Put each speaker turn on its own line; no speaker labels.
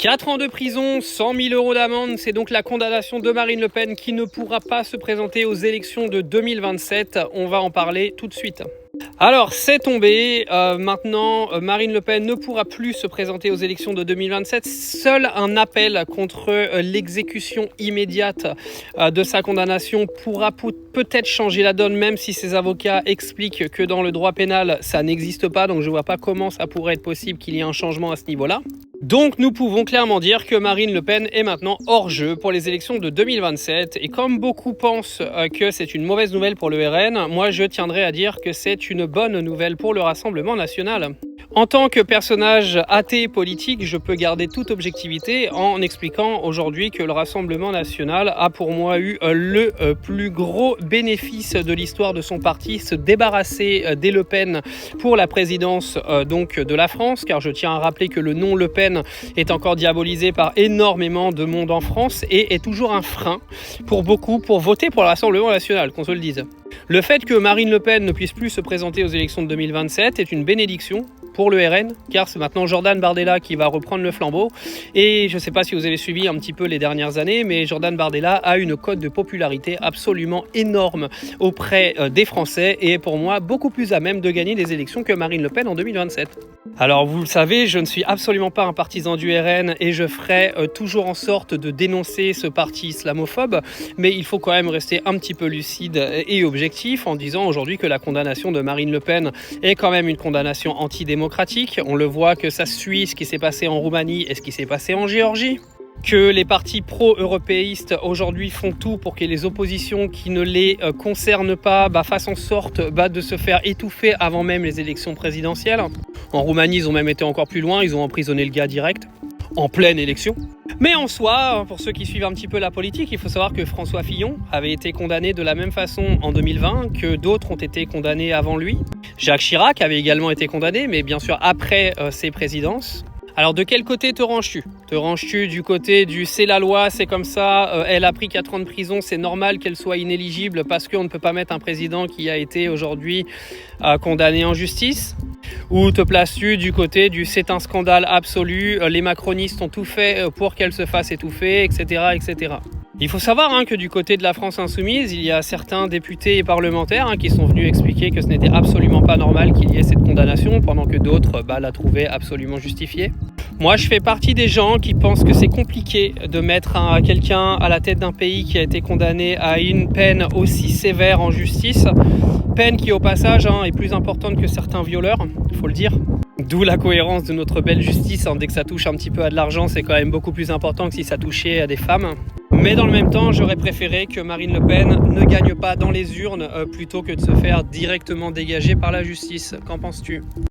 4 ans de prison, 100 000 € d'amende, c'est donc la condamnation de Marine Le Pen qui ne pourra pas se présenter aux élections de 2027. On va en parler tout de suite. Alors, c'est tombé. Maintenant, Marine Le Pen ne pourra plus se présenter aux élections de 2027. Seul un appel contre l'exécution immédiate de sa condamnation pourra peut-être changer la donne, même si ses avocats expliquent que dans le droit pénal, ça n'existe pas. Donc, je ne vois pas comment ça pourrait être possible qu'il y ait un changement à ce niveau-là. Donc nous pouvons clairement dire que Marine Le Pen est maintenant hors jeu pour les élections de 2027 et comme beaucoup pensent que c'est une mauvaise nouvelle pour le RN, moi je tiendrai à dire que c'est une bonne nouvelle pour le Rassemblement national. En tant que personnage athée politique, je peux garder toute objectivité en expliquant aujourd'hui que le Rassemblement national a pour moi eu le plus gros bénéfice de l'histoire de son parti, se débarrasser des Le Pen pour la présidence donc de la France, car je tiens à rappeler que le nom Le Pen est encore diabolisé par énormément de monde en France et est toujours un frein pour beaucoup pour voter pour le Rassemblement national, qu'on se le dise. Le fait que Marine Le Pen ne puisse plus se présenter aux élections de 2027 est une bénédiction pour le RN, car c'est maintenant Jordan Bardella qui va reprendre le flambeau. Et je ne sais pas si vous avez suivi un petit peu les dernières années, mais Jordan Bardella a une cote de popularité absolument énorme auprès des Français et est pour moi beaucoup plus à même de gagner des élections que Marine Le Pen en 2027. Alors vous le savez, je ne suis absolument pas un partisan du RN et je ferai toujours en sorte de dénoncer ce parti islamophobe, mais il faut quand même rester un petit peu lucide et objectif en disant aujourd'hui que la condamnation de Marine Le Pen est quand même une condamnation antidémocratique. On le voit que ça suit ce qui s'est passé en Roumanie et ce qui s'est passé en Géorgie. Que les partis pro-européistes aujourd'hui font tout pour que les oppositions qui ne les concernent pas fassent en sorte de se faire étouffer avant même les élections présidentielles. En Roumanie, ils ont même été encore plus loin, ils ont emprisonné le gars direct, en pleine élection. Mais en soi, pour ceux qui suivent un petit peu la politique, il faut savoir que François Fillon avait été condamné de la même façon en 2020 que d'autres ont été condamnés avant lui. Jacques Chirac avait également été condamné, mais bien sûr après ses présidences. Alors de quel côté te ranges-tu? Te ranges-tu du côté du c'est la loi, c'est comme ça, elle a pris 4 ans de prison, c'est normal qu'elle soit inéligible parce qu'on ne peut pas mettre un président qui a été aujourd'hui condamné en justice? Ou te places-tu du côté du c'est un scandale absolu, les macronistes ont tout fait pour qu'elle se fasse étouffer, etc. etc. Il faut savoir que du côté de la France insoumise, il y a certains députés et parlementaires qui sont venus expliquer que ce n'était absolument pas normal qu'il y ait cette condamnation, pendant que d'autres la trouvaient absolument justifiée. Moi, je fais partie des gens qui pensent que c'est compliqué de mettre quelqu'un à la tête d'un pays qui a été condamné à une peine aussi sévère en justice, peine qui au passage est plus importante que certains violeurs, il faut le dire. D'où la cohérence de notre belle justice, dès que ça touche un petit peu à de l'argent, c'est quand même beaucoup plus important que si ça touchait à des femmes. Mais dans le même temps, j'aurais préféré que Marine Le Pen ne gagne pas dans les urnes plutôt que de se faire directement dégager par la justice. Qu'en penses-tu ?